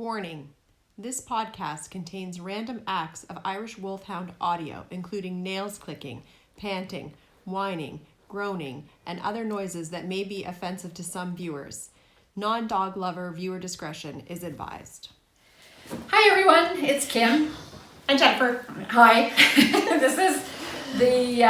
Warning. This podcast contains random acts of Irish Wolfhound audio, including nails clicking, panting, whining, groaning, and other noises that may be offensive to some viewers. Non-dog lover viewer discretion is advised. Hi everyone, it's Kim. And Jennifer. Hi. This is the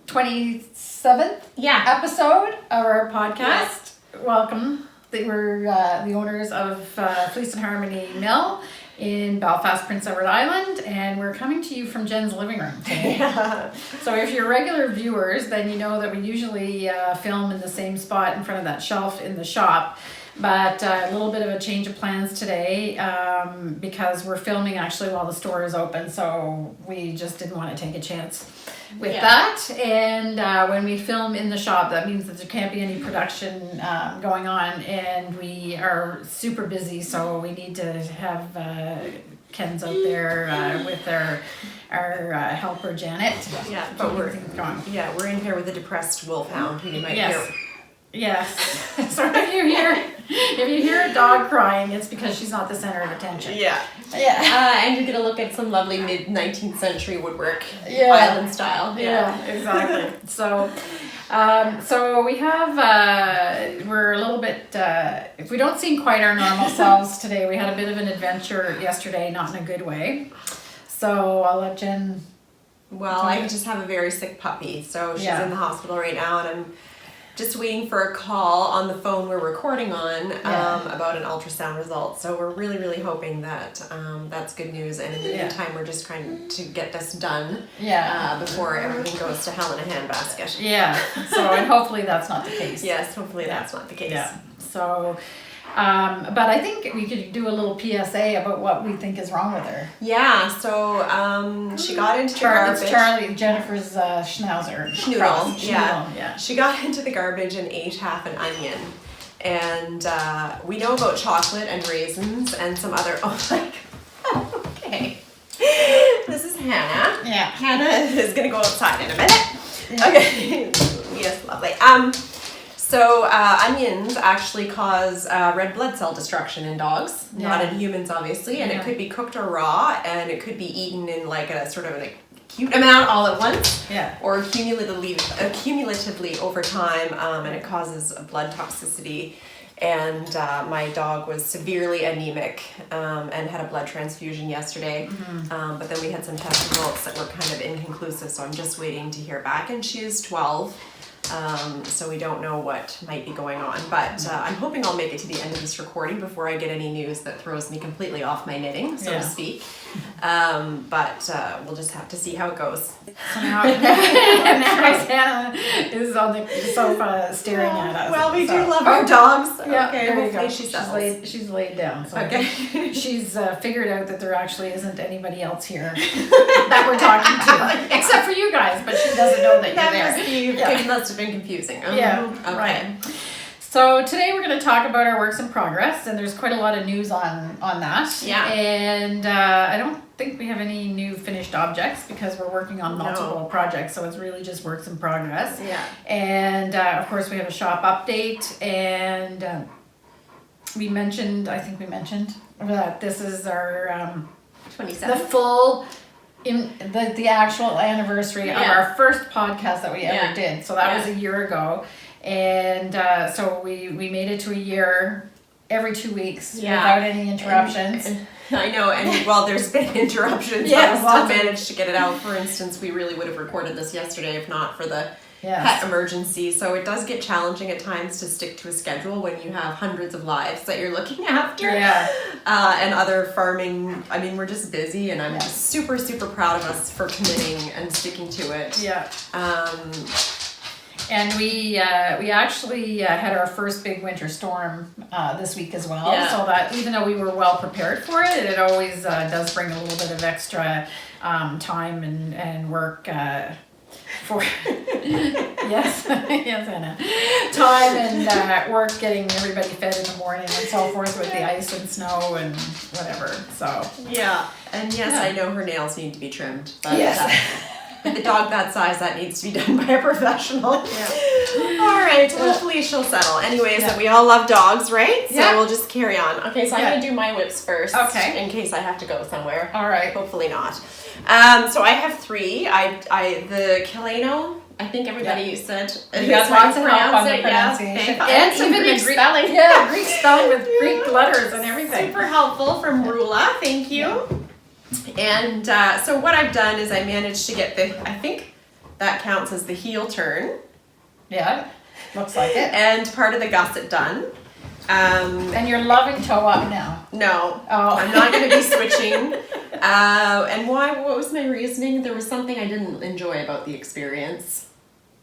27th episode of our podcast. Yes. Welcome. We're the owners of Fleece and Harmony Mill in Belfast, Prince Edward Island, and we're coming to you from Jen's living room today. Yeah. So if you're regular viewers, then you know that we usually film in the same spot in front of that shelf in the shop. But a little bit of a change of plans today because we're filming actually while the store is open, so we just didn't want to take a chance with that. And when we film in the shop, that means that there can't be any production going on, and we are super busy, so we need to have Ken's out there with our helper Janet. Yeah, but we're in here with a depressed wolfhound who you might hear. Yes. So if you hear a dog crying, it's because she's not the center of attention. Yeah. And you're gonna look at some lovely mid-19th century woodwork, island style. Yeah, exactly. So we have we're a little bit. If we don't seem quite our normal selves today, we had a bit of an adventure yesterday, not in a good way. So I'll let Jen. Well, I just have a very sick puppy, so she's in the hospital right now, and I'm just waiting for a call on the phone we're recording on about an ultrasound result. So we're really, really hoping that that's good news. And in the meantime, we're just trying to get this done before everything goes to hell in a handbasket. Yeah. So, and hopefully that's not the case. Yes, hopefully that's not the case. Yeah. So, but I think we could do a little PSA about what we think is wrong with her. Yeah, so she got into the garbage. It's Charlie, Jennifer's schnauzer. Schnoodle, yeah. She got into the garbage and ate half an onion. And we know about chocolate and raisins and some other, okay. This is Hannah. Yeah. Hannah is going to go outside in a minute. Yeah. Okay. Yes, lovely. So onions actually cause red blood cell destruction in dogs, not in humans obviously, and it could be cooked or raw, and it could be eaten in like a sort of an acute amount all at once, or cumulatively over time, and it causes blood toxicity. And my dog was severely anemic and had a blood transfusion yesterday, but then we had some test results that were kind of inconclusive, so I'm just waiting to hear back, and she is 12. So we don't know what might be going on, but I'm hoping I'll make it to the end of this recording before I get any news that throws me completely off my knitting, so to speak. But we'll just have to see how it goes. So now Hannah is on the sofa staring at us. Well, we do love our dogs. Yeah, okay, there you go. She's laid down. So okay. She's figured out that there actually isn't anybody else here that we're talking to, except for you guys, but she doesn't know that you're there. It must have been confusing. Okay. Right. So today we're going to talk about our works in progress, and there's quite a lot of news on that. Yeah. And I don't think we have any new finished objects because we're working on multiple projects, so it's really just works in progress. Yeah. And of course we have a shop update, and I think we mentioned that this is our 27th. the full in the actual anniversary of our first podcast that we ever did. So that was a year ago. And so we made it to a year every 2 weeks without any interruptions. And I know, and while there's been interruptions, I still managed to get it out. For instance, we really would have recorded this yesterday if not for the pet emergency. So it does get challenging at times to stick to a schedule when you have hundreds of lives that you're looking after. And other farming. I mean, we're just busy, and I'm just super, super proud of us for committing and sticking to it. And we actually had our first big winter storm this week as well. So that even though we were well prepared for it, it always does bring a little bit of extra time and work for yes Anna, time and work getting everybody fed in the morning and so forth with the ice and snow and whatever. So and I know her nails need to be trimmed. But With a dog that size, that needs to be done by a professional. Yeah. All right, hopefully she'll settle. Anyways, we all love dogs, right? So we'll just carry on. Okay, so I'm going to do my whips first. Okay. In case I have to go somewhere. All right. Hopefully not. So I have 3. The Celaeno, I think everybody said. You got lots of help on the pronunciation. And some Greek spelling. Yeah, Greek spelling with Greek letters and everything. Super helpful from Rula. Thank you. And so what I've done is I managed to get I think that counts as the heel turn. Yeah, looks like it. And part of the gusset done. And you're loving toe up now. No. Oh. I'm not going to be switching. And why? What was my reasoning? There was something I didn't enjoy about the experience.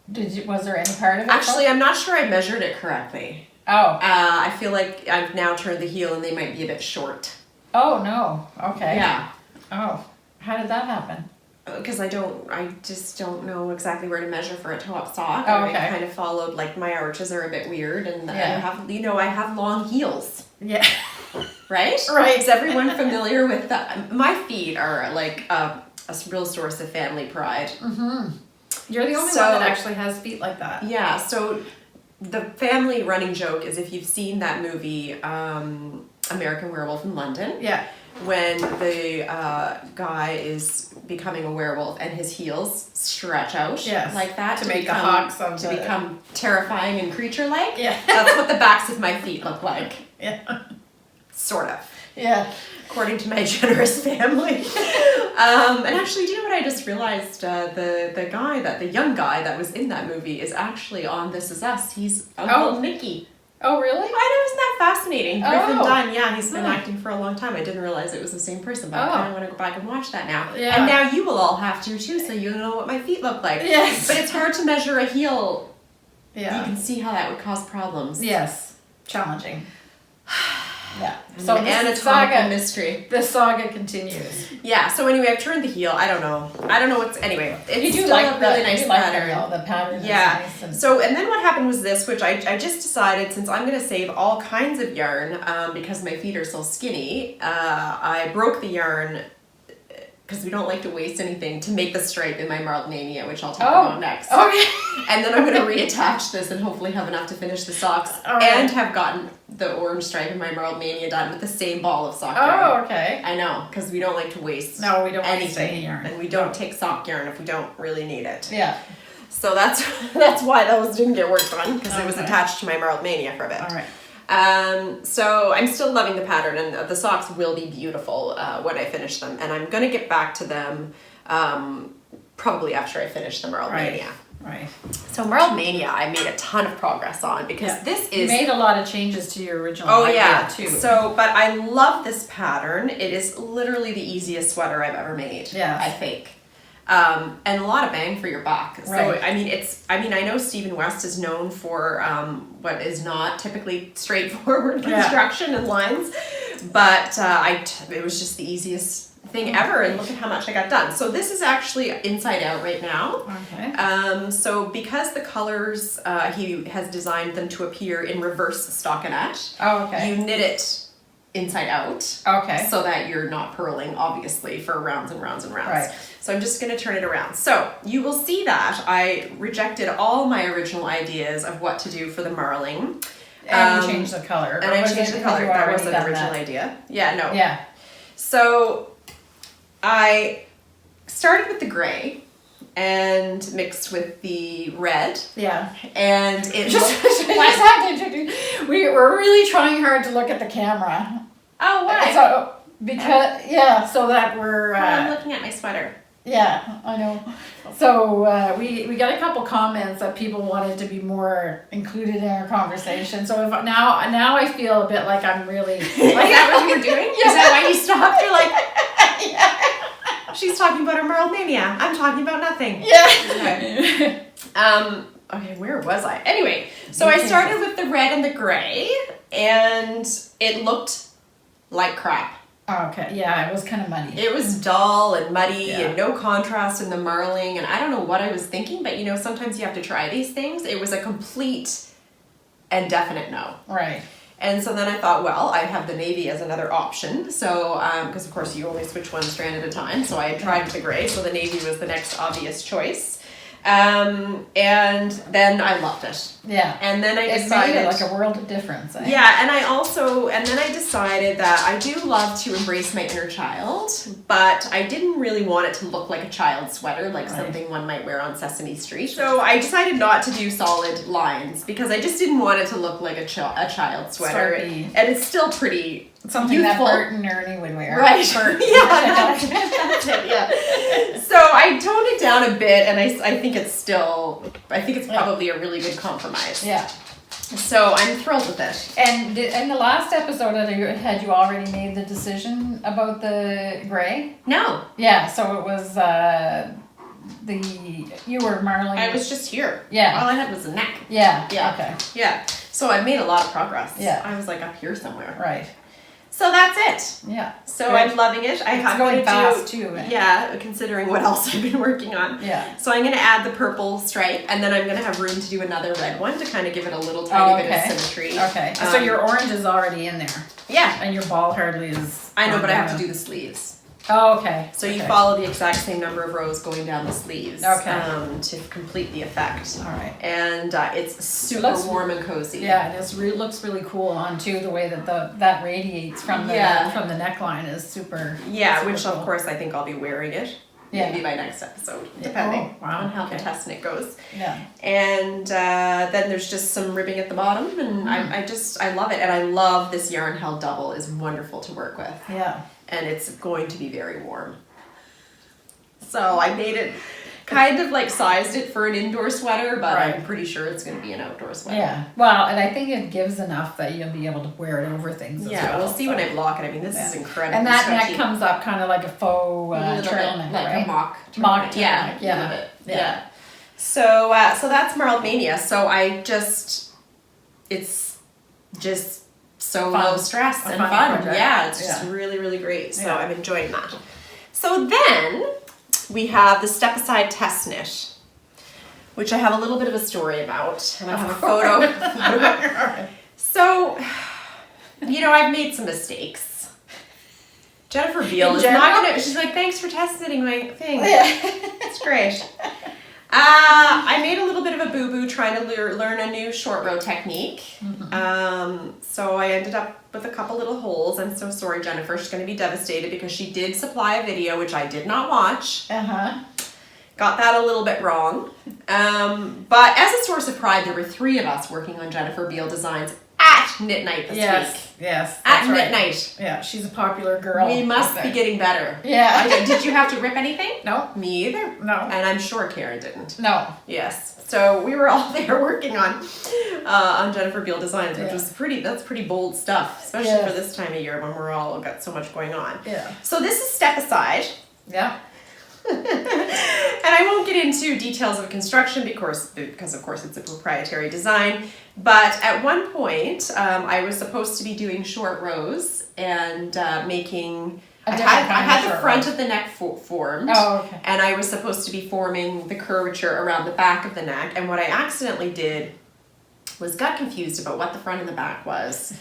Was there any part of it? Actually, I'm not sure I measured it correctly. Oh. I feel like I've now turned the heel and they might be a bit short. Oh, no. Okay. Yeah. Oh. How did that happen? Because I just don't know exactly where to measure for a toe-up sock. Oh, okay. I kind of followed, like, my arches are a bit weird, and I have long heels. Yeah. Right? Right. Is everyone familiar with that? My feet are, like, a real source of family pride. Mm-hmm. You're the only one that actually has feet like that. Yeah, so the family running joke is if you've seen that movie, American Werewolf in London. Yeah. When the guy is becoming a werewolf and his heels stretch out like that to make the hocks become terrifying and creature-like. Yeah. That's what the backs of my feet look like. Yeah. Sort of. Yeah. According to my generous family. And actually, do you know what I just realized? The young guy that was in that movie is actually on This Is Us. He's Uncle Mickey. Oh, really? I know, isn't that fascinating? Griffin Oh. Dunn, yeah, he's been acting for a long time. I didn't realize it was the same person, but I kind of want to go back and watch that now. Yeah. And now you will all have to too, so you'll know what my feet look like. Yes. But it's hard to measure a heel. Yeah. You can see how that would cause problems. Yes. Challenging. Yeah. So this anatomical mystery. The saga continues. Yeah. So anyway, I've turned the heel. I don't know what's anyway. It's You do still like a really nice pattern. The pattern. Yeah. Is nice So and then what happened was this, which I just decided since I'm going to save all kinds of yarn because my feet are so skinny, I broke the yarn because we don't like to waste anything to make the stripe in my Marled Mania, which I'll talk about next. Okay. And then I'm going to reattach this and hopefully have enough to finish the socks and have gotten the orange stripe in my Marled Mania done with the same ball of sock yarn. Oh, okay. I know, because we don't like to waste No, we don't anything. waste any yarn. And we don't take sock yarn if we don't really need it. Yeah. So that's why those didn't get worked on, because it was attached to my Marled Mania for a bit. All right. So I'm still loving the pattern, and the socks will be beautiful when I finish them, and I'm gonna get back to them probably after I finish the Marled Mania. Right. So Marled Mania, I made a ton of progress on because this is. You made a lot of changes to your original idea too. So, but I love this pattern. It is literally the easiest sweater I've ever made. Yeah. I think. And a lot of bang for your buck. So Right. I know Stephen West is known for what is not typically straightforward construction and lines, but it was just the easiest thing ever, and look at how much I got done. So this is actually inside out right now. Okay. So because the colors he has designed them to appear in reverse stockinette. Oh, okay. You knit it inside out. Okay. So that you're not purling, obviously, for rounds and rounds and rounds. Right. So I'm just going to turn it around. So you will see that I rejected all my original ideas of what to do for the marling. And you changed the color. And I changed the color. That was an original idea. Yeah, no. Yeah. So I started with the gray and mixed with the red. Yeah. And it we were really trying hard to look at the camera. Oh, why? So so that we're I'm looking at my sweater. Yeah, I know. So we got a couple comments that people wanted to be more included in our conversation. So now I feel a bit like I'm really. Is that what you were doing? Yeah. Is that why you stopped? You're like, she's talking about her Marled Mania. I'm talking about nothing. Yeah. Okay. Okay, where was I? Anyway, so I started with the red and the gray, and it looked like crap. Okay, yeah, it was kind of muddy. It was dull and muddy and no contrast in the marling, and I don't know what I was thinking, but sometimes you have to try these things. It was a complete and definite no. Right. And so then I thought, well, I have the navy as another option. So, because of course you only switch one strand at a time. So I tried the gray. So the navy was the next obvious choice. And then I loved it. Yeah. And then I decided, it made it like a world of difference. Eh? Yeah, and then I decided that I do love to embrace my inner child, but I didn't really want it to look like a child sweater, like something one might wear on Sesame Street. So I decided not to do solid lines because I just didn't want it to look like a child sweater. And it's still pretty something youthful. That Bert and Ernie would wear. Right. That's it, yeah. So I toned it down a bit, and I think it's probably a really good compromise. Yeah. So I'm thrilled with it. And in the last episode, had you already made the decision about the gray? No. Yeah, so it was you were marling. I was just here. Yeah. All I had was the neck. Yeah. Yeah. Okay. Yeah. So I made a lot of progress. Yeah. I was like up here somewhere. Right. So that's it. Yeah. So good. I'm loving it. It's going fast too. Eh? Yeah, considering what else I've been working on. Yeah. So I'm going to add the purple stripe, and then I'm going to have room to do another red one to kind of give it a little tiny bit of symmetry. Okay. So your orange is already in there. Yeah. And your ball hardly is. I know, but I have to do the sleeves. Oh, okay. So you follow the exact same number of rows going down the sleeves. Okay. To complete the effect. All right. And it's super warm and cozy. Yeah, it looks really cool on too. The way that that radiates from the neckline is super. Yeah, super which cool. of course I think I'll be wearing it. Yeah. Maybe by next episode, depending on how the test knit goes. Yeah. And then there's just some ribbing at the bottom, and I love it. And I love this yarn held double is wonderful to work with. Yeah. And it's going to be very warm. So I made it, kind of like sized it for an indoor sweater, but I'm pretty sure it's going to be an outdoor sweater. Yeah. Well, and I think it gives enough that you'll be able to wear it over things as well. Yeah, we'll see when I block it. I mean, this is incredible. And that neck comes up kind of like a faux turtleneck, like a mock turtleneck. Yeah. So that's Marled Mania. So it's just so low stress and fun. Project. Yeah, it's just really, really great. So I'm enjoying that. So then we have the Step Aside Test Knit, which I have a little bit of a story about, and I have a photo. So, I've made some mistakes. Jennifer Beal is not gonna. She's like, thanks for test knitting my thing. It's great. I made a little bit of a boo-boo trying to learn a new short row technique. So I ended up with a couple little holes. I'm so sorry, Jennifer. She's going to be devastated because she did supply a video, which I did not watch. Got that a little bit wrong. But as a source of pride, there were 3 of us working on Jennifer Beal designs at Knit Night this week. Yes. At Knit Night. Yeah, she's a popular girl. We must be getting better. Yeah. Did you have to rip anything? No. Me either. No. And I'm sure Karen didn't. No. Yes. So we were all there working on Jennifer Beal designs, which was that's pretty bold stuff, especially for this time of year when we're all got so much going on. Yeah. So this is Step Aside. Yeah. And I won't get into details of construction because of course it's a proprietary design. But at one point, I was supposed to be doing short rows and making. I had the front of the neck formed. Oh, okay. And I was supposed to be forming the curvature around the back of the neck. And what I accidentally did was got confused about what the front and the back was.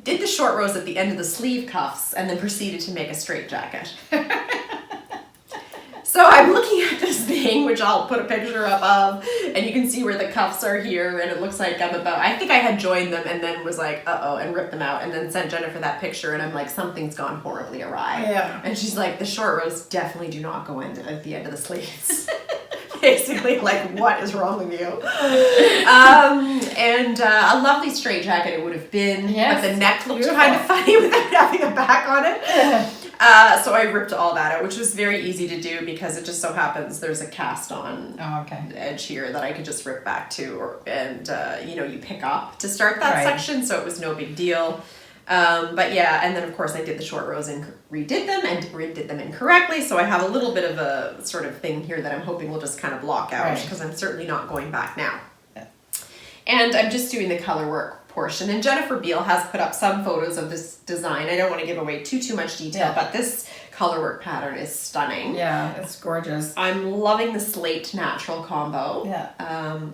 Did the short rows at the end of the sleeve cuffs and then proceeded to make a straight jacket. So I'm looking at this thing, which I'll put a picture up of, and you can see where the cuffs are here, and it looks like I think I had joined them and then was like, uh-oh, and ripped them out, and then sent Jennifer that picture, and I'm like, something's gone horribly awry. Yeah. And she's like, the short rows definitely do not go in at the end of the sleeves. Basically, like, what is wrong with you? And a lovely straight jacket it would have been, but the neck looked kind of funny without having a back on it. So I ripped all that out, which was very easy to do because it just so happens there's a cast on edge here that I could just rip back to, and you pick up to start that section, so it was no big deal. But yeah, and then of course I did the short rows and redid them incorrectly, so I have a little bit of a sort of thing here that I'm hoping will just kind of block out because I'm certainly not going back now. And I'm just doing the color work portion. And Jennifer Beal has put up some photos of this design. I don't want to give away too much detail, but this colorwork pattern is stunning. Yeah, it's gorgeous. I'm loving the slate natural combo. Yeah.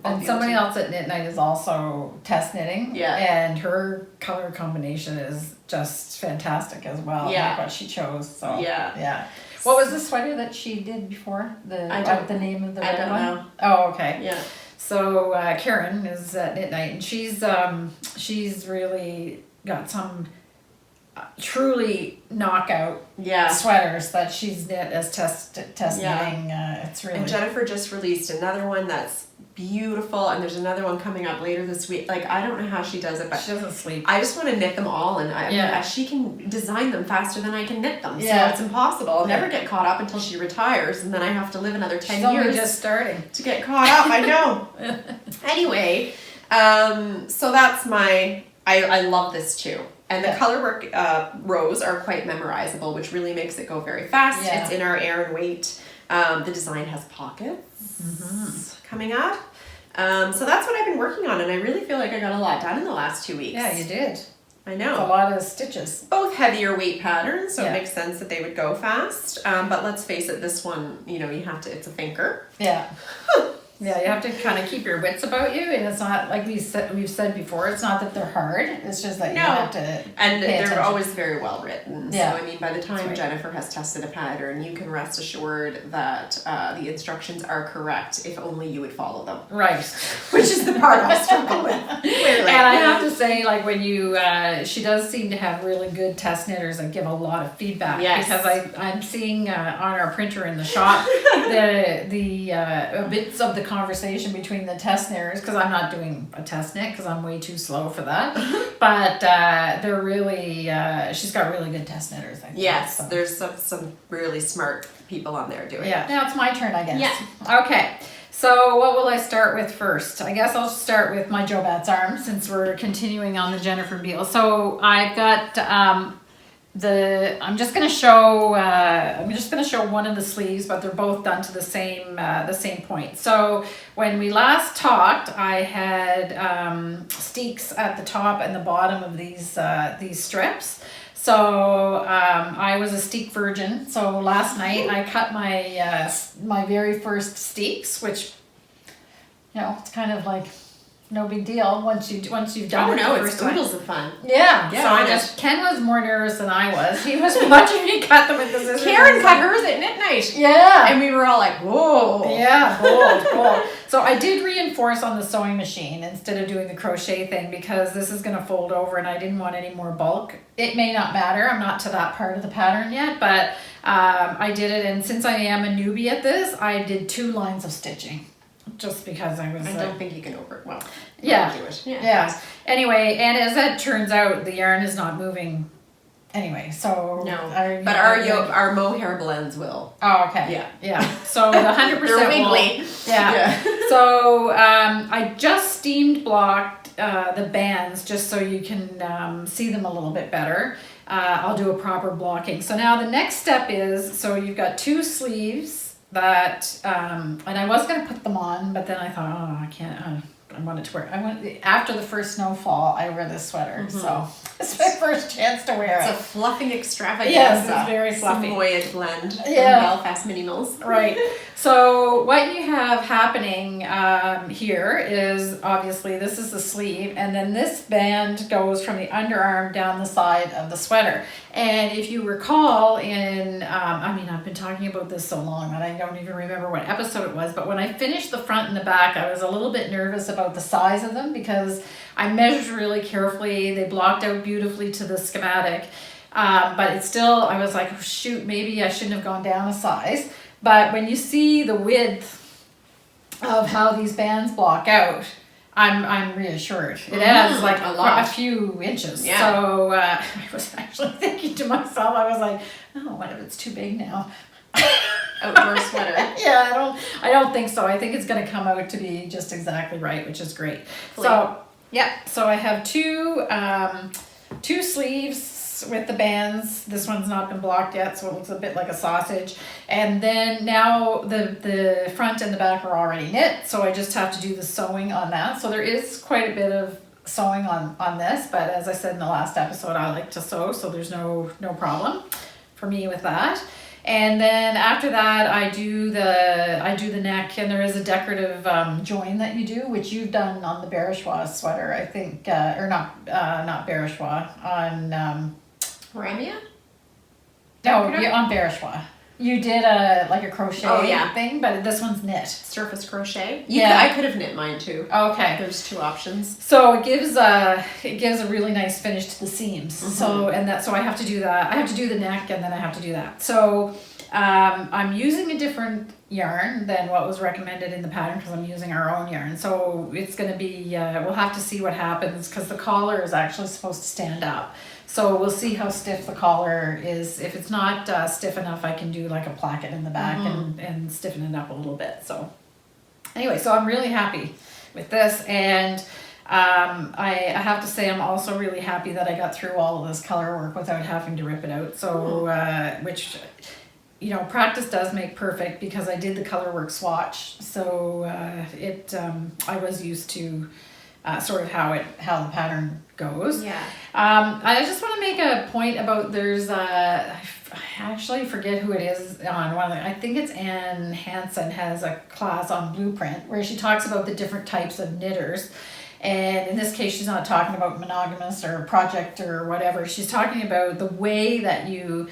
And somebody else at Knit Night is also test knitting. Yeah. And her color combination is just fantastic as well. Yeah. Like what she chose. So yeah. What was the sweater that she did before? The name of the red one? know. Oh, okay. Yeah. So Karen is at Knit Night, and she's really got some truly knockout sweaters that she's knit as test knitting. It's really. And Jennifer just released another one that's beautiful, and there's another one coming up later this week. Like, I don't know how she does it, but she doesn't sleep. I just want to knit them all, and she can design them faster than I can knit them. So it's impossible. I'll never get caught up until she retires, and then I have to live another 10 years. Only just starting to get caught up. I know. Anyway, so that's I love this too. And the colorwork rows are quite memorizable, which really makes it go very fast. It's in our air and weight. The design has pockets coming up. So that's what I've been working on, and I really feel like I got a lot done in the last 2 weeks. Yeah, you did. I know. It's a lot of stitches. Both heavier weight patterns, so it makes sense that they would go fast. But let's face it, this one, you have to, it's a thinker. Yeah. Yeah, you have to kind of keep your wits about you, and it's not like we've said before. It's not that they're hard. It's just that you have to. And they're always very well written. Yeah. So I mean, by the time Jennifer has tested a pattern, you can rest assured that the instructions are correct if only you would follow them. Right. Which is the part I struggle with. Clearly. And I have to say, like when you, she does seem to have really good test knitters that give a lot of feedback. Yes. Because I'm seeing on our printer in the shop the bits of the conversation between the test knitters, because I'm not doing a test knit because I'm way too slow for that. But they're really, she's got really good test knitters. I think. Yes, So. there's some really smart people on there doing it. Yeah, now it's my turn, I guess. Yeah. Okay. So what will I start with first? I guess I'll start with my Joe Batt's arm since we're continuing on the Jennifer Beal. So I've got I'm just gonna show one of the sleeves, but they're both done to the same point. So when we last talked, I had steeks at the top and the bottom of these strips. So I was a steek virgin. So last night I cut my very first steeks, which it's kind of like no big deal once you've done it. Oh no, the it's first time. oodles of fun. Yeah. So Ken was more nervous than I was. He was watching me cut them with the scissors. Karen cut hers at midnight. Yeah. And we were all like, whoa. Yeah, bold. So I did reinforce on the sewing machine instead of doing the crochet thing because this is going to fold over and I didn't want any more bulk. It may not matter. I'm not to that part of the pattern yet, but I did it. And since I am a newbie at this, I did 2 lines of stitching. Just because I don't think you can do it. Yeah. Anyway, and as it turns out, the yarn is not moving anyway. So no, but our mohair blends will. Oh, okay. Yeah. So the 100% they're wiggly. Yeah. So I just steamed blocked the bands just so you can see them a little bit better. I'll do a proper blocking. So now the next step is, so you've got 2 sleeves. That and I was gonna put them on, but then I thought, I can't. I wanted to wear. After the first snowfall, I wear this sweater, so it's my first chance to wear it. It's a fluffing extravaganza. Yes, it's very fluffy. Samoyed blend from Belfast Mini Mills. Right. So what you have happening here is obviously this is the sleeve, and then this band goes from the underarm down the side of the sweater. And if you recall I've been talking about this so long that I don't even remember what episode it was, but when I finished the front and the back, I was a little bit nervous about the size of them because I measured really carefully. They blocked out beautifully to the schematic. But it's still, I was like, oh, shoot, maybe I shouldn't have gone down a size. But when you see the width of how these bands block out, I'm reassured. It adds like a few inches. Yeah. So I was actually thinking to myself, I was like, oh, what if it's too big now? Outdoor sweater. Yeah, I don't think so. I think it's going to come out to be just exactly right, which is great. So I have two sleeves with the bands. This one's not been blocked yet, so it looks a bit like a sausage. And then now the front and the back are already knit, so I just have to do the sewing on that. So there is quite a bit of sewing on this, but as I said in the last episode, I like to sew, so there's no problem for me with that. And then after that, I do the neck, and there is a decorative join that you do, which you've done on the Barochois sweater, I think, or not Barochois, on Ramia? no, on Barochois. You did a crochet thing, but this one's knit. Surface crochet. Yeah. I could have knit mine too. Okay. There's 2 options. So it gives a really nice finish to the seams. So I have to do that. I have to do the neck, and then I have to do that. So I'm using a different yarn than what was recommended in the pattern because I'm using our own yarn. So it's going to be we'll have to see what happens because the collar is actually supposed to stand up. So we'll see how stiff the collar is. If it's not stiff enough, I can do like a placket in the back and stiffen it up a little bit. So anyway, so I'm really happy with this, and I have to say I'm also really happy that I got through all of this color work without having to rip it out. So which, you know, practice does make perfect because I did the color work swatch. So I was used to sort of how the pattern goes. Yeah. I just want to make a point about there's I actually forget who it is on one of the, I think it's Anne Hansen has a class on Blueprint where she talks about the different types of knitters. And in this case, she's not talking about monogamous or project or whatever. She's talking about the way that you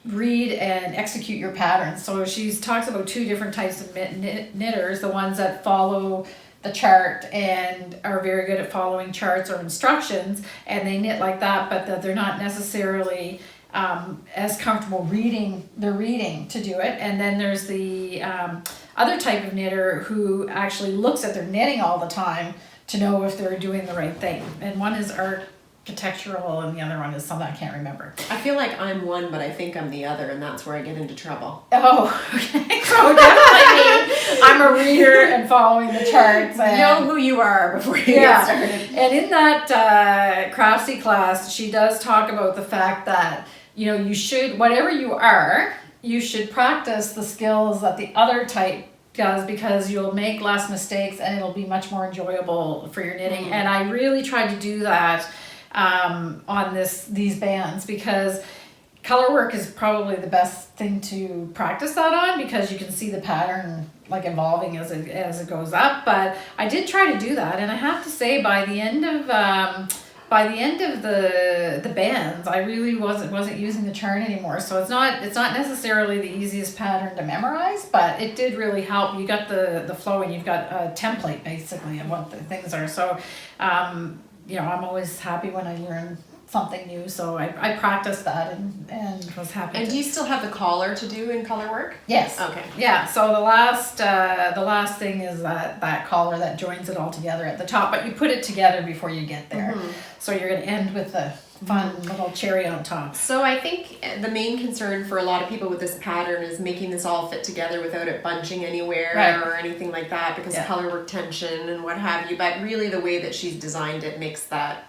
read and execute your patterns. So she talks about 2 different types of knitters, the ones that follow the chart and are very good at following charts or instructions, and they knit like that, but that they're not necessarily as comfortable reading to do it. And then there's the other type of knitter who actually looks at their knitting all the time to know if they're doing the right thing. And one is architectural and the other one is something I can't remember. I feel like I'm one, but I think I'm the other, and that's where I get into trouble. Oh, okay. So definitely I'm a reader and following the charts. And know who you are before you get started. And in that Craftsy class, she does talk about the fact that, you know, you should, whatever you are, you should practice the skills that the other type does because you'll make less mistakes and it'll be much more enjoyable for your knitting. And I really tried to do that on these bands because color work is probably the best thing to practice that on because you can see the pattern like evolving as it goes up. But I did try to do that, and I have to say by the end of the bands, I really wasn't using the chart anymore. So it's not necessarily the easiest pattern to memorize, but it did really help. You got the flow, and you've got a template basically of what the things are. So you know, I'm always happy when I learn something new. So I practiced that and was happy. And do you still have the collar to do in color work? Yes. Okay. Yeah. So the last thing is that collar that joins it all together at the top, but you put it together before you get there. So you're going to end with the fun little cherry on top. So I think the main concern for a lot of people with this pattern is making this all fit together without it bunching anywhere or anything like that because of color work tension and what have you. But really the way that she's designed it makes that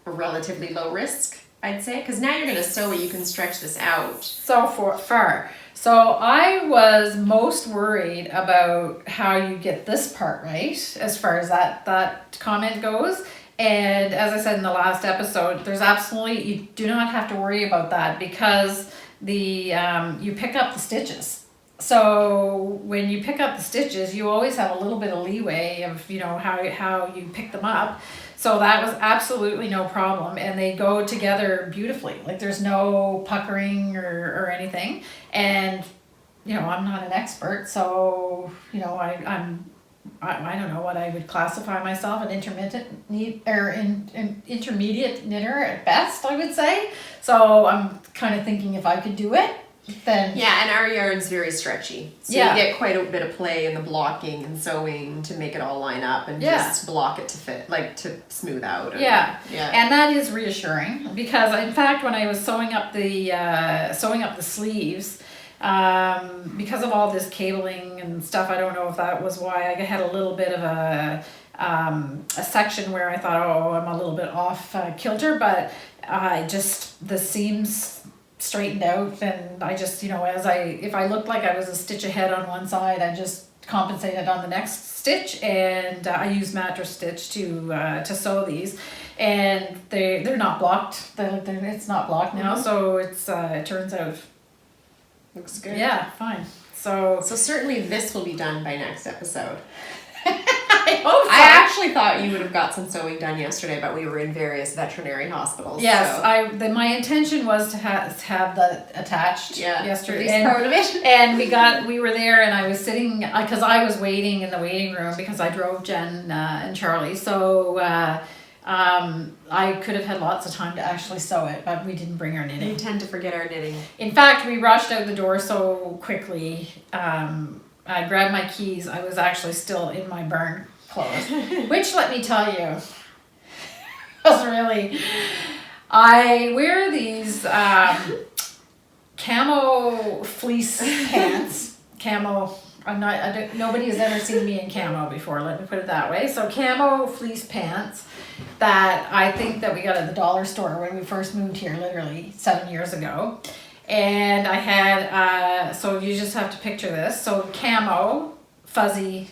relatively low risk, I'd say, because now you're going to sew it, you can stretch this out so far. So I was most worried about how you get this part right as far as that comment goes. And as I said in the last episode, you do not have to worry about that because you pick up the stitches. So when you pick up the stitches, you always have a little bit of leeway of, you know, how you pick them up. So that was absolutely no problem, and they go together beautifully. Like there's no puckering or anything. And you know, I'm not an expert, so you know, I don't know what I would classify myself, an intermediate knitter at best, I would say. So I'm kind of thinking if I could do it, then and our yarn's very stretchy, so you get quite a bit of play in the blocking and sewing to make it all line up and just block it to fit, like to smooth out. And that is reassuring because in fact when I was sewing up the sleeves, because of all this cabling and stuff, I don't know if that was why I had a little bit of a section where I thought, I'm a little bit off kilter, but the seams straightened out, and I just, you know, if I looked like I was a stitch ahead on one side, I just compensated on the next stitch, and I use mattress stitch to sew these, and they're not blocked. It's not blocked now, so it's it turns out looks good. Yeah, fine. So certainly this will be done by next episode. I hope so. I actually thought you would have got some sewing done yesterday, but we were in various veterinary hospitals. Yes, so. my intention was to have that attached yesterday. Proud of it. And we were there, and I was sitting because I was waiting in the waiting room because I drove Jen and Charlie. So I could have had lots of time to actually sew it, but we didn't bring our knitting. We tend to forget our knitting. In fact, we rushed out the door so quickly. I grabbed my keys. I was actually still in my barn clothes, which, let me tell you, was really. I wear these camo fleece pants. Camo. Nobody has ever seen me in camo before. Let me put it that way. So camo fleece pants that I think that we got at the dollar store when we first moved here, literally 7 years ago. And I had, so you just have to picture this. So camo, fuzzy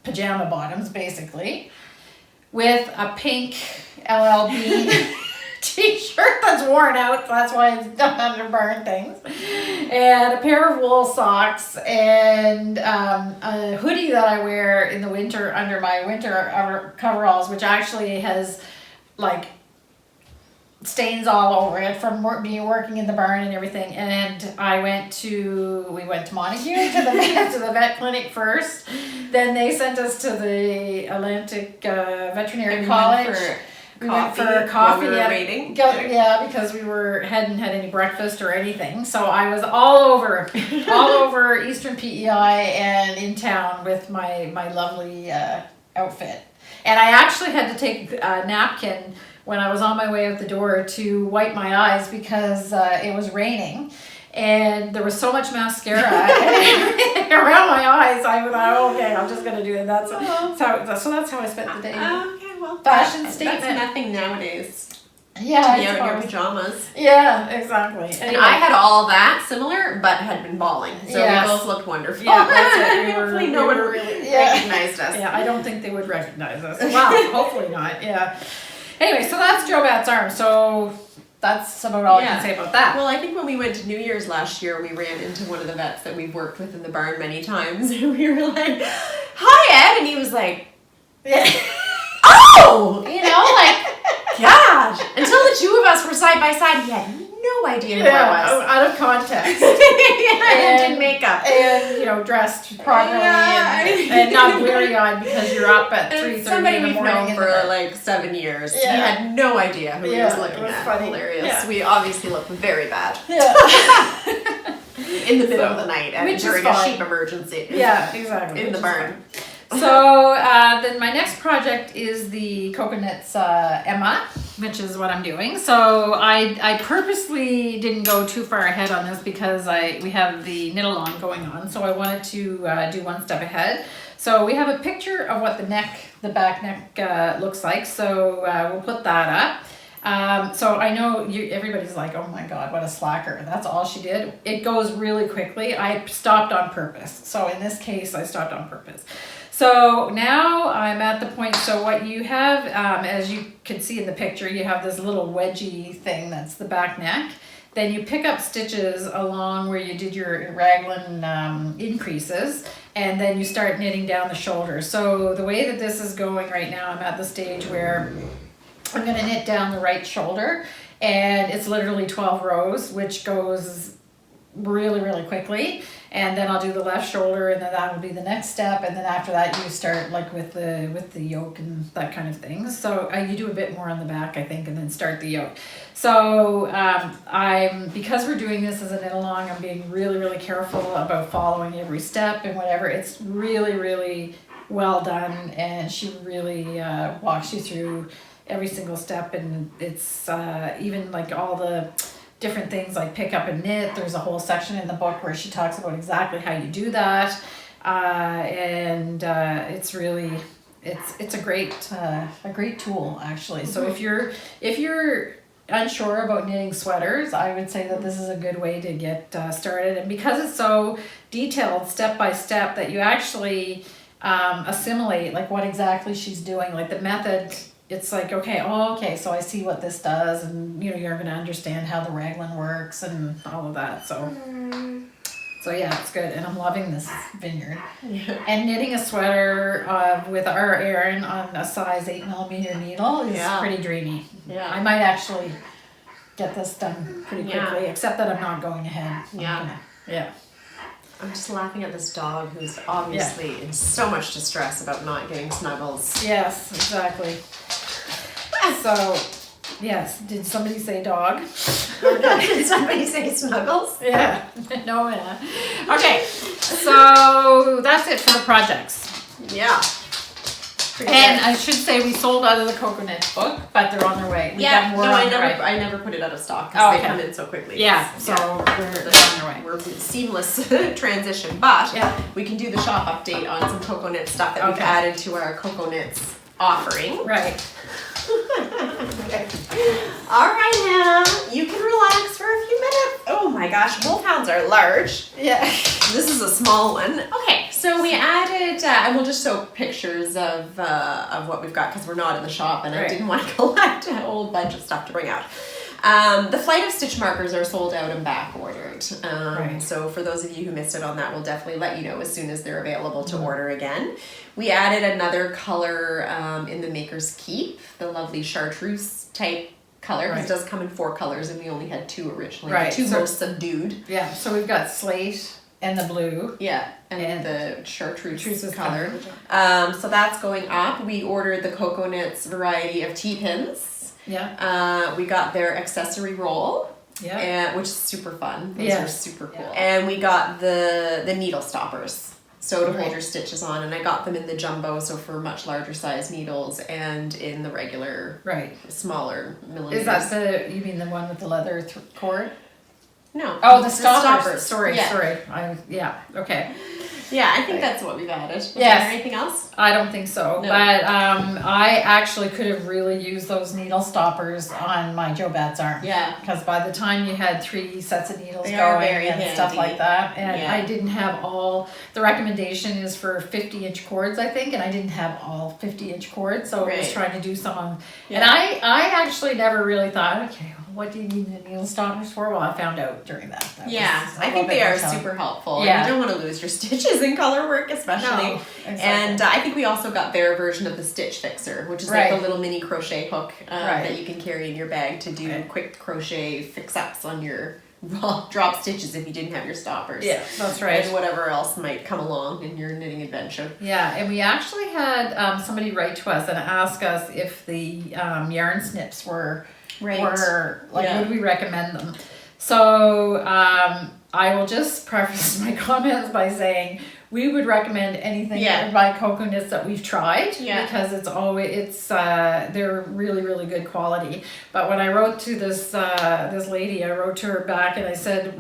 pajama bottoms, basically, with a pink LLB t-shirt that's worn out. That's why it's done under barn things. And a pair of wool socks and a hoodie that I wear in the winter under my winter coveralls, which actually has like stains all over it from working in the barn and everything. And we went to Montague to the vet clinic first. Then they sent us to the Atlantic Veterinary College. We went for coffee. Waiting. Yeah, because we hadn't had any breakfast or anything. So I was all over Eastern PEI and in town with my lovely outfit. And I actually had to take a napkin when I was on my way out the door to wipe my eyes because it was raining. And there was so much mascara around my eyes. I thought, okay, I'm just going to do it. That's how I spent the day. Okay, well, fashion statement. That's nothing nowadays. Yeah, to be out in your pajamas. Yeah, exactly. Anyway. And I had all that similar, but had been bawling. So we both looked wonderful. Yeah, that's it. Hopefully no one really recognized us. Yeah, I don't think they would recognize us. Wow, hopefully not. Yeah. Anyway, so that's Joe Batt's arm. So that's about all I can say about that. Well, I think when we went to New Year's last year, we ran into one of the vets that we've worked with in the barn many times. And we were like, hi, Ed. And he was like, oh! Gosh. Until the two of us were side by side, he had no idea who I was. Out of context. And did makeup. And, dressed properly and not bleary-eyed because you're up at 3:30 in the morning. Somebody we've known for like 7 years. Yeah. He had no idea who he was looking at. Funny. Hilarious. Yeah. We obviously looked very bad. Yeah. In the middle of the night and during a sheep emergency. Yeah, exactly. In the barn. So then my next project is the Cocoknits Emma, which is what I'm doing. So I purposely didn't go too far ahead on this because we have the knit along going on. So I wanted to do one step ahead. So we have a picture of what the back neck looks like. So we'll put that up. So I know everybody's like, oh my God, what a slacker. That's all she did. It goes really quickly. I stopped on purpose. So in this case, I stopped on purpose. So now I'm at the point, so what you have, as you can see in the picture, you have this little wedgie thing that's the back neck. Then you pick up stitches along where you did your raglan increases, and then you start knitting down the shoulder. So the way that this is going right now, I'm at the stage where I'm going to knit down the right shoulder, and it's literally 12 rows, which goes really, really quickly. And then I'll do the left shoulder, and then that will be the next step. And then after that, you start like with the yoke and that kind of thing. So you do a bit more on the back, I think, and then start the yoke. So because we're doing this as a knit along, I'm being really, really careful about following every step and whatever. It's really, really well done, and she really walks you through every single step. And it's even like all the different things like pick up and knit. There's a whole section in the book where she talks about exactly how you do that, and it's a great tool actually. So if you're unsure about knitting sweaters, I would say that this is a good way to get started. And because it's so detailed step by step that you actually assimilate like what exactly she's doing, like the method. It's like, okay, so I see what this does, and you're going to understand how the raglan works and all of that. So yeah, it's good, and I'm loving this vineyard. Yeah. And knitting a sweater with our Erin on a size 8mm needle is pretty dreamy. Yeah. I might actually get this done pretty quickly, except that I'm not going ahead. I'm just laughing at this dog who's obviously in so much distress about not getting snuggles. Yes, exactly. So, yes, did somebody say dog? Did somebody say snuggles? Yeah. No, yeah. Okay, so that's it for the projects. Yeah. And I should say we sold out of the Cocoknits book, but they're on their way. I never put it out of stock because they come in so quickly. Yeah, so they're on their way. We're seamless transition, but we can do the shop update on some Cocoknits stuff that we've added to our Cocoknits offering. Right. Okay. All right, Hannah, you can relax for a few minutes. Oh my gosh, wolfhounds are large. Yeah. This is a small one. Okay, so we added, and we'll just show pictures of what we've got because we're not in the shop, and I didn't want to collect a whole bunch of stuff to bring out. The flight of stitch markers are sold out and back ordered. So for those of you who missed it on that, we'll definitely let you know as soon as they're available to order again. We added another color in the Maker's Keep, the lovely chartreuse type color. It does come in 4 colors, and we only had 2 originally. The 2 most subdued. Yeah, so we've got slate and the blue. Yeah, and the chartreuse color. So that's going up. We ordered the Cocoknits variety of T-pins. Yeah. We got their accessory roll. Yeah. And which is super fun. Those are super cool. And we got the needle stoppers. So to hold your stitches on, and I got them in the jumbo, so for much larger size needles, and in the regular smaller millimeters. Is that you mean the one with the leather cord? No. Oh, the stoppers. Sorry. Okay. Yeah, I think that's what we've added. Was there anything else? I don't think so. No. But I actually could have really used those needle stoppers on my Jo Batt's arm. Yeah. Because by the time you had 3 sets of needles going and stuff like that, and I didn't have all, the recommendation is for 50-inch cords, I think, and I didn't have all 50-inch cords, so I was trying to do some on, and I actually never really thought, okay, what do you need the needle stoppers for? Well, I found out during that. I think they are super helpful. Yeah. And you don't want to lose your stitches in color work, especially. No, exactly. And I think we also got their version of the stitch fixer, which is like the little mini crochet hook that you can carry in your bag to do quick crochet fix-ups on your drop stitches if you didn't have your stoppers. Yeah, that's right. And whatever else might come along in your knitting adventure. Yeah, and we actually had somebody write to us and ask us if the yarn snips were would we recommend them? So I will just preface my comments by saying we would recommend anything by Cocoknits that we've tried because they're really, really good quality. But when I wrote to this lady, I wrote to her back and I said,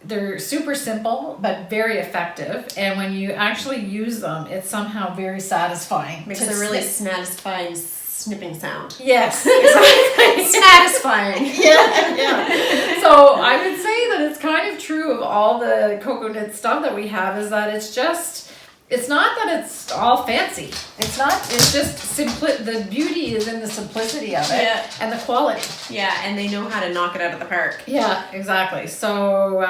they're super simple but very effective, and when you actually use them, it's somehow very satisfying. Makes a really satisfying snipping sound. Yes, exactly. Satisfying. Yeah. So I would say that it's kind of true of all the Cocoknit stuff that we have, is that it's not that it's all fancy. It's just the beauty is in the simplicity of it and the quality. Yeah, and they know how to knock it out of the park. Yeah, exactly. So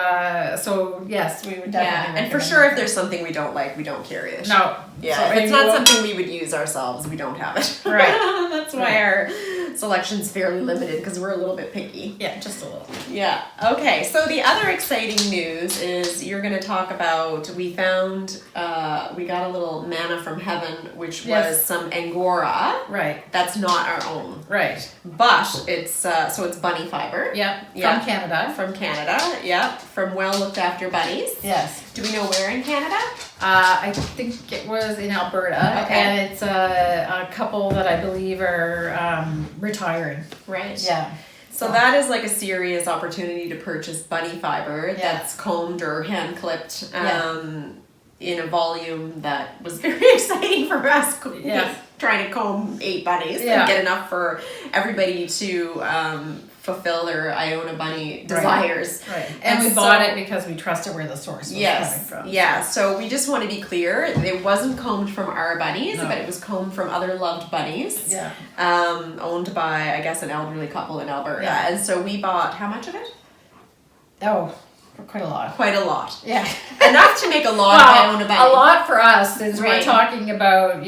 yes, we would definitely. And for sure, if there's something we don't like, we don't carry it. No. Yeah, so if it's not something we would use ourselves, we don't have it. Right. That's why our selection's fairly limited, because we're a little bit picky. Yeah, just a little. Yeah. Okay, so the other exciting news is you're going to talk about, we found, we got a little manna from heaven, which was some Angora. Right. That's not our own. Right. But it's, so it's bunny fiber. Yep. From Canada. From Canada, yep. From well looked after bunnies. Yes. Do we know where in Canada? I think it was in Alberta, and it's a couple that I believe are retiring. Right. Yeah. So that is like a serious opportunity to purchase bunny fiber that's combed or hand clipped in a volume that was very exciting for us. trying to comb 8 bunnies Yeah. and get enough for everybody to fulfill their Iona Bunny desires. Right. And we bought it because we trusted where the source was coming from. Yeah, so we just want to be clear. It wasn't combed from our bunnies, but it was combed from other loved bunnies. Yeah. Owned by, I guess, an elderly couple in Alberta. Yeah. And so we bought, how much of it? Oh, quite a lot. Quite a lot. Yeah. Enough to make a lot of Iona Bunny. A lot for us, since we're Right. talking about,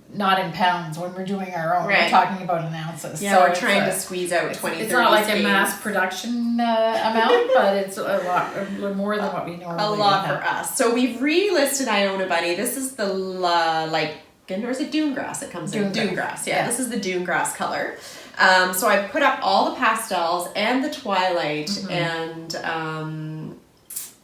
not in pounds when we're doing our own. Right. We're talking about in ounces. Yeah, so we're trying to squeeze out 20, It's 30 not like skeins. a mass production amount, but it's a lot more than what we normally A lot would for have. us. So we've relisted Iona Bunny. This is the or is it dune grass that comes in? Dune grass, yeah. This is the dune grass color. So I put up all the pastels and the twilight and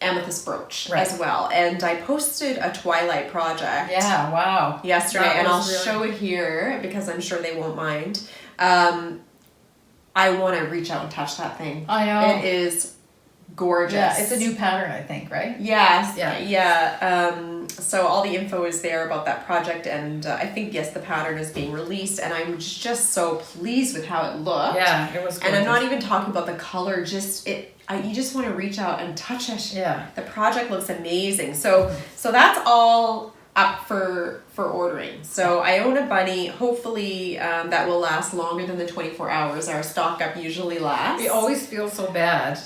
amethyst brooch as well. And I posted a twilight project. Yeah, wow. Yesterday, and I'll show it here because I'm sure they won't mind. I want to reach out and touch that thing. I know. It is gorgeous. Yeah, it's a new pattern, I think, right? Yes. Yeah. So all the info is there about that project, and I think, yes, the pattern is being released, and I'm just so pleased with how it looked. Yeah, it was gorgeous. And I'm not even talking about the color, you just want to reach out and touch it. Yeah. The project looks amazing. So that's all up for ordering. So Iona Bunny, hopefully that will last longer than the 24 hours our stock up usually lasts. We always feel so bad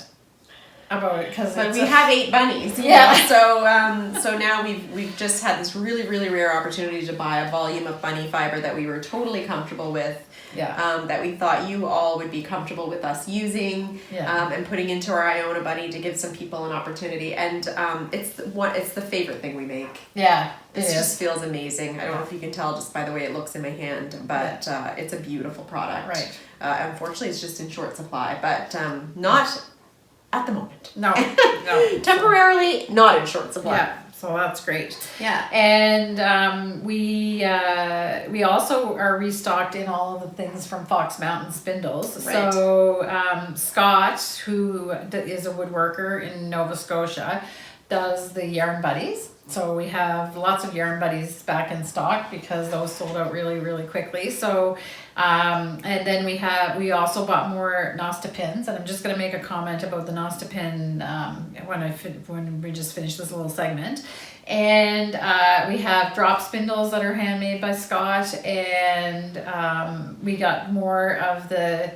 about it because we have 8 bunnies. Yeah. So now we've just had this really, really rare opportunity to buy a volume of bunny fiber that we were totally comfortable with. Yeah. That we thought you all would be comfortable with us using and putting into our Iona Bunny to give some people an opportunity. And it's the favorite thing we make. Yeah. This just feels amazing. I don't know if you can tell just by the way it looks in my hand, but it's a beautiful product. Right. Unfortunately, it's just in short supply, but not at the moment. No. Temporarily, not in short supply. Yeah. So that's great. Yeah. And we also are restocked in all of the things from Fox Mountain Spindles. Right. So Scott, who is a woodworker in Nova Scotia, does the yarn buddies. So we have lots of yarn buddies back in stock because those sold out really, really quickly. So, and then we also bought more Nostepinnes, and I'm just going to make a comment about the Nostepinne when we just finish this little segment. And we have drop spindles that are handmade by Scott, and we got more of the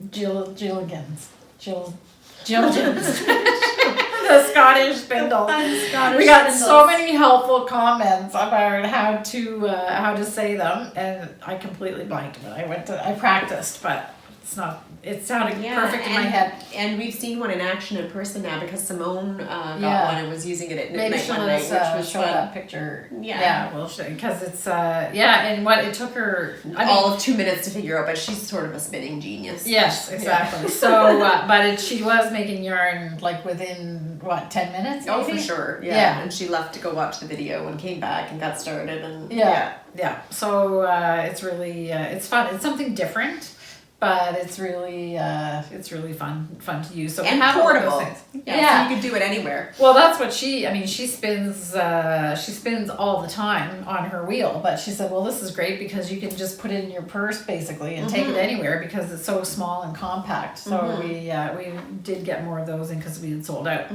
Gilligans. The Scottish spindle. We got so many helpful comments about how to say them, and I completely blanked. But I practiced, but it sounded perfect in my head. And we've seen one in action in person now because Simone got one and was using it at midnight one night, which was show fun. that picture. Yeah, well, because it's and what it took her all of 2 minutes to figure out, but she's sort of a spinning genius. Yes, exactly. So, she was making yarn like within 10 minutes? Oh, maybe? for sure. Yeah. And she left to go watch the video and came back and got started and yeah. So it's really it's fun. It's something different. But it's really fun to use. So and portable. Yeah, so you can do it anywhere. Well, that's what she spins all the time on her wheel. But she said, well, this is great because you can just put it in your purse basically and take it anywhere because it's so small and compact. So we did get more of those in because we had sold out.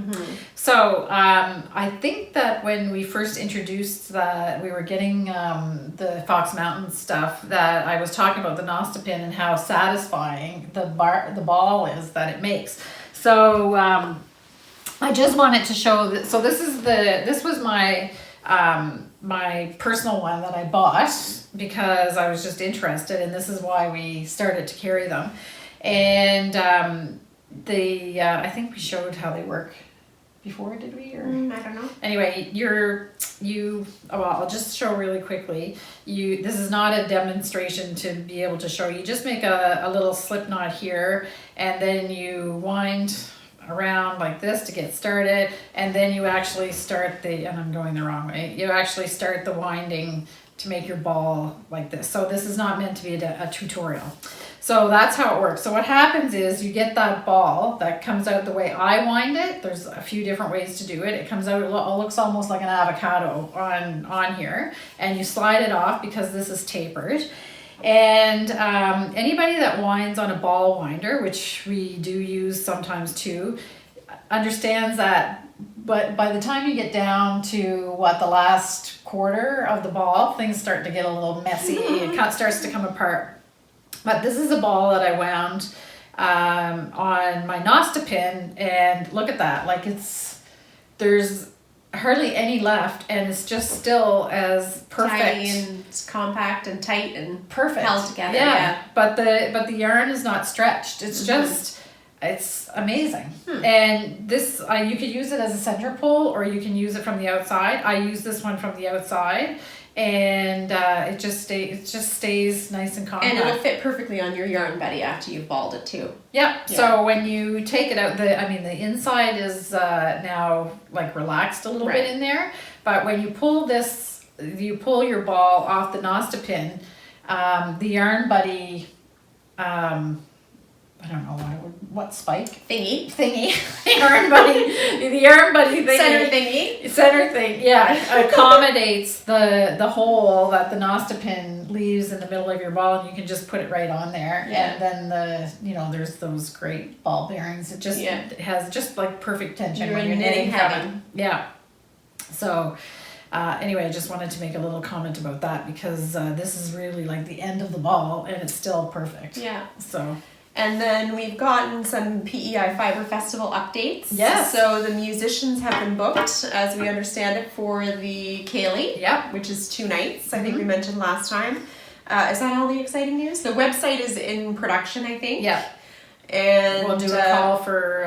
So I think that when we first introduced that we were getting the Fox Mountain stuff, that I was talking about the Nostepinne and how satisfying the ball is that it makes. So I just wanted to show that. So this was my my personal one that I bought because I was just interested, and this is why we started to carry them. And I think we showed how they work before, did we? Or I don't know. Anyway, I'll just show really quickly. This is not a demonstration to be able to show you. Just make a little slip knot here, and then you wind around like this to get started, and then you actually start and I'm going the wrong way. You actually start the winding to make your ball like this. So this is not meant to be a tutorial. So that's how it works. So what happens is you get that ball that comes out the way I wind it. There's a few different ways to do it. It comes out, it looks almost like an avocado on here. And you slide it off because this is tapered. And anybody that winds on a ball winder, which we do use sometimes too, understands that. But by the time you get down to the last quarter of the ball, things start to get a little messy. It starts to come apart. But this is a ball that I wound on my Nostepinne, and look at that. Like there's hardly any left, and it's just still as perfect. Tiny and compact and tight and perfect. Held together. Yeah. But the yarn is not stretched. It's just, it's amazing. And this, you could use it as a center pull, or you can use it from the outside. I use this one from the outside. And it just stays nice and compact. And it'll fit perfectly on your yarn buddy after you've balled it too. Yep. Yeah. So when you take it out, the inside is now like relaxed a little bit in there. But when you pull your ball off the Nostepinne, the yarn buddy, I don't know what spike thingy the yarn buddy thingy center thing accommodates the hole that the Nostepinne leaves in the middle of your ball, and you can just put it right on there. And then there's those great ball bearings. It just it has just like perfect tension when you're knitting heaven. So anyway, I just wanted to make a little comment about that because this is really like the end of the ball, and it's still perfect. So. And then we've gotten some PEI Fiber Festival updates. Yes. So the musicians have been booked, as we understand it, for the Ceilidh, which is 2 nights, I think we mentioned last time. Is that all the exciting news? The website is in production, I think. And we'll do a call for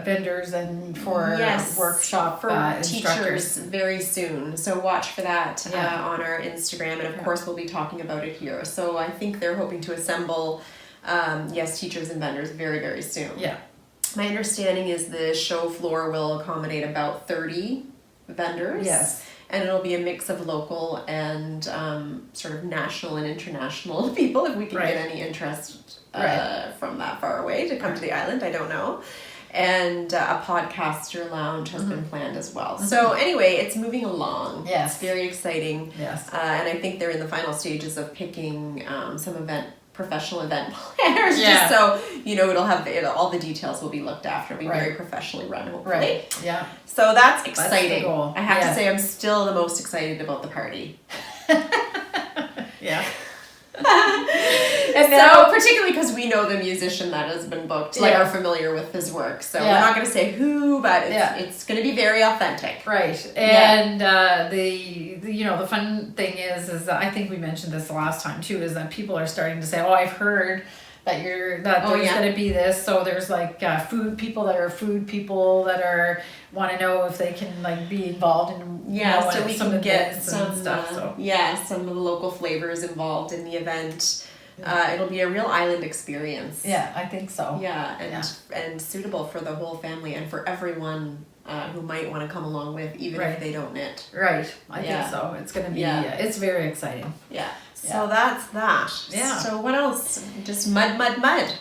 vendors and for workshop teachers very soon. So watch for that on our Instagram. And of course, we'll be talking about it here. So I think they're hoping to assemble teachers and vendors very, very soon. My understanding is the show floor will accommodate about 30 vendors. And it'll be a mix of local and sort of national and international people, if we can get any interest from that far away to come to the island. I don't know. And a podcaster lounge has been planned as well. So anyway, it's moving along. It's very exciting. And I think they're in the final stages of picking some professional event planners, just so it'll have all the details will be looked after. It'll be very professionally run, hopefully. So that's exciting. That's the goal. I have to say, I'm still the most excited about the party. And so, particularly because we know the musician that has been booked, are familiar with his work. So we're not going to say who, but it's going to be very authentic. And the fun thing is that I think we mentioned this the last time too, is that people are starting to say, oh, I've heard that there's going to be this. So there's like food people that are want to know if they can like be involved in so we can get some stuff. Some of the local flavors involved in the event. It'll be a real island experience. I think so. And suitable for the whole family and for everyone who might want to come along with, even if they don't knit. I think so. It's going to be it's very exciting. So that's that. So what else? Just mud.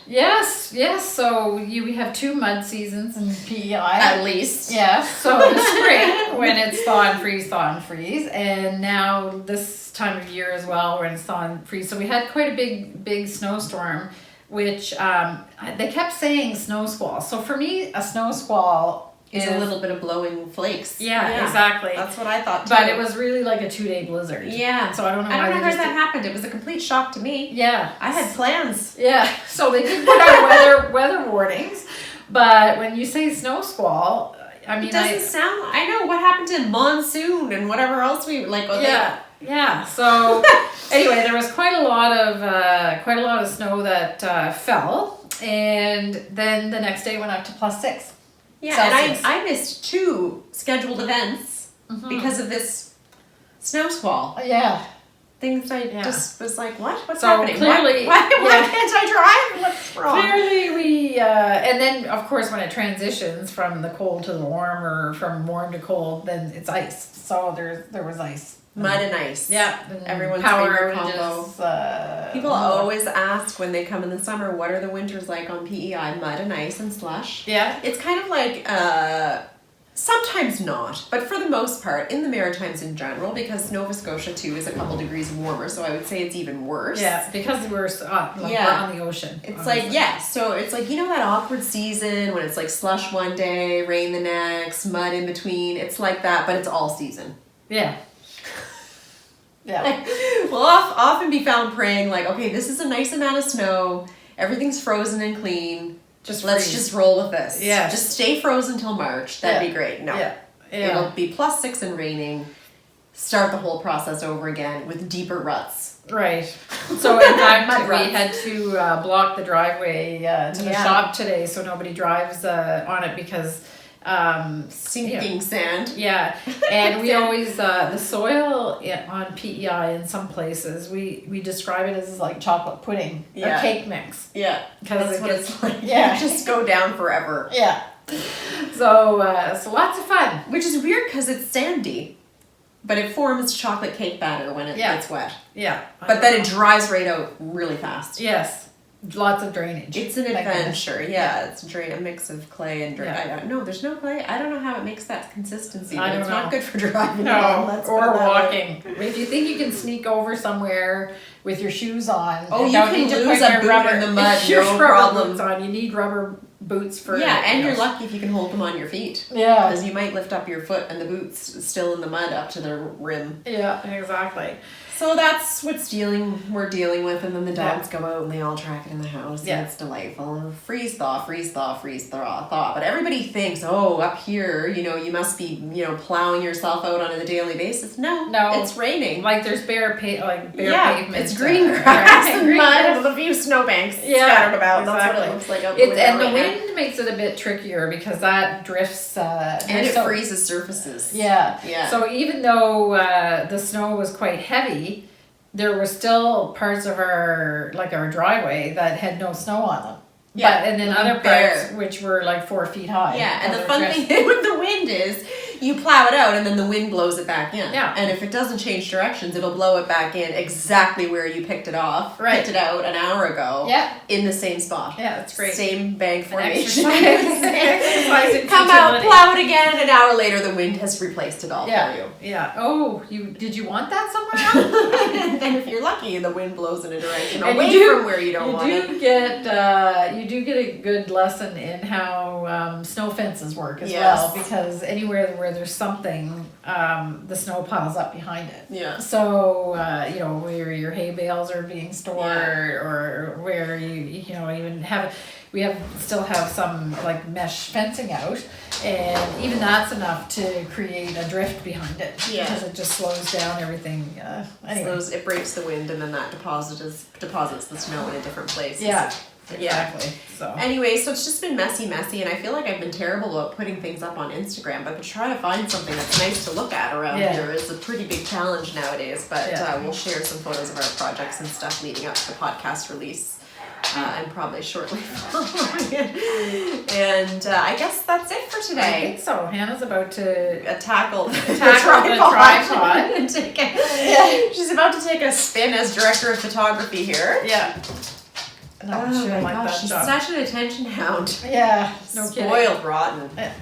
Yes. So we have 2 mud seasons in PEI. At least. So the spring, when it's thaw and freeze. And now this time of year as well, when it's thaw and freeze. So we had quite a big snowstorm, which they kept saying snow squall. So for me, a snow squall is a little bit of blowing flakes. Exactly. That's what I thought too. But it was really like a 2-day blizzard. So I don't know how that happened. It was a complete shock to me. I had plans. So they did put out weather warnings. But when you say snow squall, I mean, it doesn't sound. I know what happened to monsoon and whatever else we like. So anyway, there was quite a lot of snow that fell, and then the next day went up to +6. And I missed 2 scheduled events because of this snow squall. Things I just was like, what? What's happening? Clearly, why can't I drive? What's wrong? Clearly and then of course when it transitions from the cold to the warm or from warm to cold, then it's ice. So there was ice. Mud and ice. Yeah. Everyone's power favorite combo. outages. People always ask when they come in the summer, what are the winters like on PEI? Mud and ice and slush. Yeah. It's kind of like, sometimes not, but for the most part, in the Maritimes in general, because Nova Scotia too is a couple degrees warmer, so I would say it's even worse. Yeah, because we're on the ocean. It's obviously. like, yeah, so it's like, you know that awkward season when it's like slush one day, rain the next, mud in between. It's like that, but it's all season. Yeah. Yeah. We'll often be found praying like, okay, this is a nice amount of snow, everything's frozen and clean. Let's just roll with this. Yeah. Just stay frozen till March. That'd be great. No. Yeah. It'll be +6 and raining. Start the whole process over again with deeper ruts. Right. So in fact, Mud we ruts. had to block the driveway to the shop today, so nobody drives on it because Sinking sand. Yeah, and we always the soil on PEI in some places we describe it as like chocolate pudding or cake mix. Yeah, because that's what it's like. Yeah, just go down forever. Yeah. So lots of fun, which is weird because it's sandy, but it forms chocolate cake batter when it gets wet. Yeah, but then it dries right out really fast. Yes. Lots of drainage. It's an adventure. Yeah, it's a mix of clay and drain. No, there's no clay. I don't know how it makes that consistency. I don't it's know. Not good for driving. No, or walking. If you think you can sneak over somewhere with your shoes on, you can lose a boot in the mud. No problem. Boots on. You need rubber boots for. Yeah, and you're lucky if you can hold them on your feet. Yeah, because you might lift up your foot and the boot's still in the mud up to the rim. Yeah, exactly. So that's what we're dealing with, and then the dogs go out and they all track it in the house. Yeah, and it's delightful. Freeze thaw, freeze thaw, freeze thaw. But everybody thinks, up here, you must be, plowing yourself out on a daily basis. No, it's raining. Like there's bare pavement. It's green grass and mud with a few snowbanks scattered about. Exactly. That's what it looks like out the window. And the wind makes it a bit trickier because that drifts. And it freezes surfaces. Yeah. So even though the snow was quite heavy, there were still parts of our driveway that had no snow on them. Yeah, and then other parts which were like 4 feet high. Yeah, and the fun thing with the wind is you plow it out and then the wind blows it back in. Yeah. And if it doesn't change directions, it'll blow it back in exactly where you picked it off. Right. Picked it out an hour ago. Yeah. In the same spot. Yeah, that's great. Same bank formation. Exercise Come out, plow it again, an hour later the wind has replaced it all for you. Yeah. Oh, did you want that somewhere else? And if you're lucky, the wind blows in a direction away from where you don't want it. You do get a good lesson in how snow fences work as well, because anywhere where there's something, the snow piles up behind it. Yeah. So where your hay bales are being stored, or where you even still have some like mesh fencing out, and even that's enough to create a drift behind it because it just slows down everything. Anyway, it breaks the wind, and then that deposits the snow in a different place. Yeah. Exactly. So anyway, so it's just been messy, and I feel like I've been terrible about putting things up on Instagram, but to try to find something that's nice to look at around here is a pretty big challenge nowadays. But we'll share some photos of our projects and stuff leading up to the podcast release. And probably shortly following it. And I guess that's it for today. I think so. Hannah's about to tackle the tripod. And she's about to take a spin as director of photography here. Yeah. No, oh my gosh, she's such an attention hound. Yeah, no Spoiled rotten. Yeah.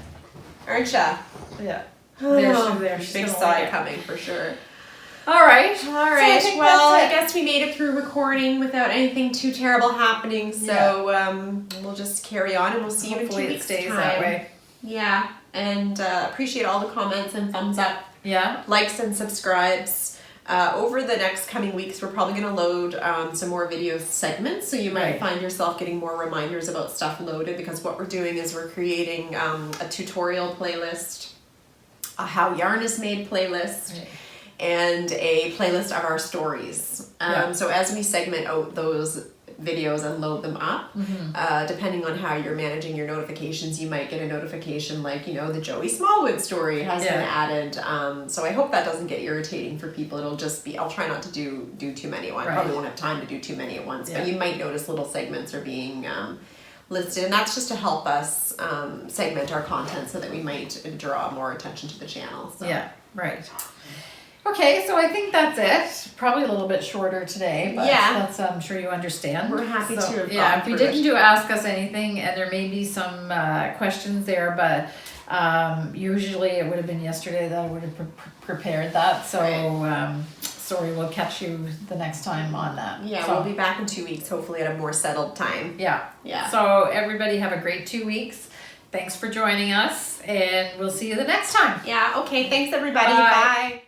Aren't ya? Yeah. There's big sigh coming for sure. All right. I guess we made it through recording without anything too terrible happening. So we'll just carry on, and we'll see you in 2 weeks' time. That way. Yeah, and appreciate all the comments and thumbs up. Yeah. Likes and subscribes. Over the next coming weeks, we're probably going to load some more video segments, so you might find yourself getting more reminders about stuff loaded, because what we're doing is we're creating a tutorial playlist, a how yarn is made playlist, and a playlist of our stories. So as we segment out those videos and load them up, depending on how you're managing your notifications, you might get a notification like, the Joey Smallwood story has been added. So I hope that doesn't get irritating for people. It'll just be, I'll try not to do too many. I probably won't have time to do too many at once, but you might notice little segments are being listed, and that's just to help us segment our content so that we might draw more attention to the channel. So. Yeah, right. Okay, so I think that's it. Probably a little bit shorter today, but Yeah. that's, I'm sure you understand. We're happy to have Yeah, gone if you through didn't do ask us anything, and there may be some questions there, but usually it would have been yesterday that I would have prepared that. So sorry, we'll catch you the next time on that. Yeah, so, we'll be back in 2 weeks, hopefully at a more settled time. Yeah. Yeah. So everybody have a great 2 weeks. Thanks for joining us, and we'll see you the next time. Yeah, okay, thanks everybody. Bye. Bye.